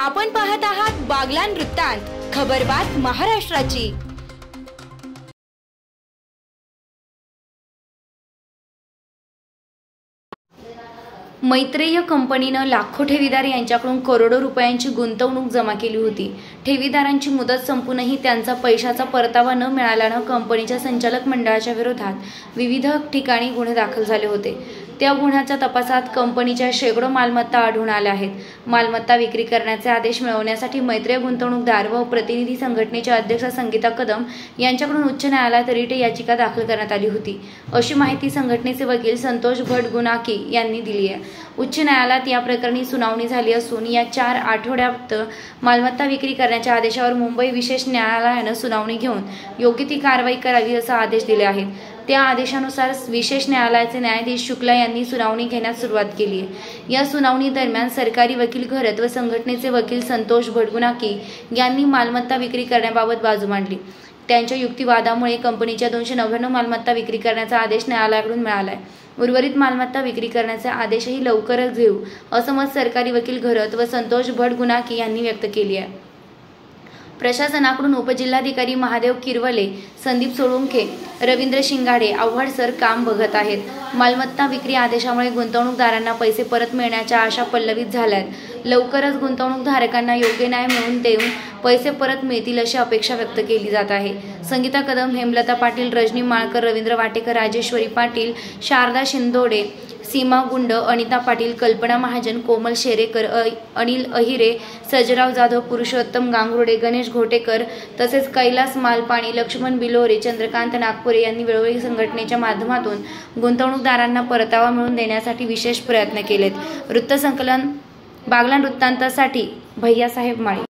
आपण पाहत आहात बागलान वृत्तांत, खबरबात महाराष्ट्राची। मैत्रेय कंपनीनं लाखो ठेवीदार यांच्याकडून करोडो रुपयांची गुंतवणूक जमा केली होती। ठेवीदारांची मुदत संपूनही त्यांचा पैशाचा परतावा न मिळाल्यानं कंपनीच्या संचालक मंडळाच्या विरोधात विविध ठिकाणी गुन्हे दाखल झाले होते। त्या गुन्ह्याच्या तपासात कंपनीच्या शेकडो मालमत्ता आढळून आल्या आहेत। मालमत्ता विक्री करण्याचे आदेश मिळवण्यासाठी मैत्रेय गुंतवणूकदार व प्रतिनिधी संघटनेच्या अध्यक्ष संगीता कदम यांच्याकडून उच्च न्यायालयात रिट याचिका दाखल करण्यात आली होती, अशी माहिती संघटनेचे वकील संतोष भटगुणाकी यांनी दिली आहे। उच्च न्यायालयात या प्रकरणी सुनावणी झाली असून या 4 आठवड्यात मालमत्ता विक्री करण्याच्या आदेशावर मुंबई विशेष न्यायालयाने सुनावणी घेऊन योग्य ती कारवाई करावी असा आदेश दिले आहेत। त्या आदेशानुसार विशेष न्यायालयाचे न्यायाधीश शुक्ला यांनी सुनावणी घेण्यास सुरुवात केली आहे। या सुनावणी दरम्यान सरकारी वकील घरत व संघटनेचे वकील संतोष भटगुणाकी यांनी मालमत्ता विक्री करण्याबाबत बाजू मांडली। त्यांच्या युक्तिवादामुळे कंपनीच्या 299 मालमत्ता विक्री करण्याचा आदेश न्यायालयाकडून मिळाला आहे। उर्वरित मालमत्ता विक्री करण्याचे आदेशही लवकरच घेऊ असं मत सरकारी वकील घरत व संतोष भटगुणाकी यांनी व्यक्त केली आहे। प्रशासनाकडून उपजिल्हाधिकारी महादेव किरवले, संदीप सोळुंखे, रवींद्र शिंगाडे आव्हाडसर काम बघत आहेत। मालमत्ता विक्री आदेशामुळे गुंतवणूकदारांना पैसे परत मिळण्याच्या आशा पल्लवित झाल्यात। लवकरच गुंतवणूकधारकांना योग्य न्याय मिळवून देऊन पैसे परत मिळतील अशी अपेक्षा व्यक्त केली जात आहे। संगीता कदम, हेमलता पाटील, रजनी माळकर, रवींद्र वाटेकर, राजेश्वरी पाटील, शारदा शिंदोडे, सीमा गुंड, अनिता पाटील, कल्पना महाजन, कोमल शेरेकर, अनिल अहिरे, सजराव जाधव, पुरुषोत्तम गांगुर्डे, गणेश घोटेकर तसेच कैलास मालपाणी, लक्ष्मण बिलोरे, चंद्रकांत नागपुरे यांनी वेळोवेळी संघटनेच्या माध्यमातून गुंतवणूकदारांना परतावा मिळवून देण्यासाठी विशेष प्रयत्न केलेत। वृत्तसंकलन बागलान वृत्तांतासाठी भैयासाहेब माळी।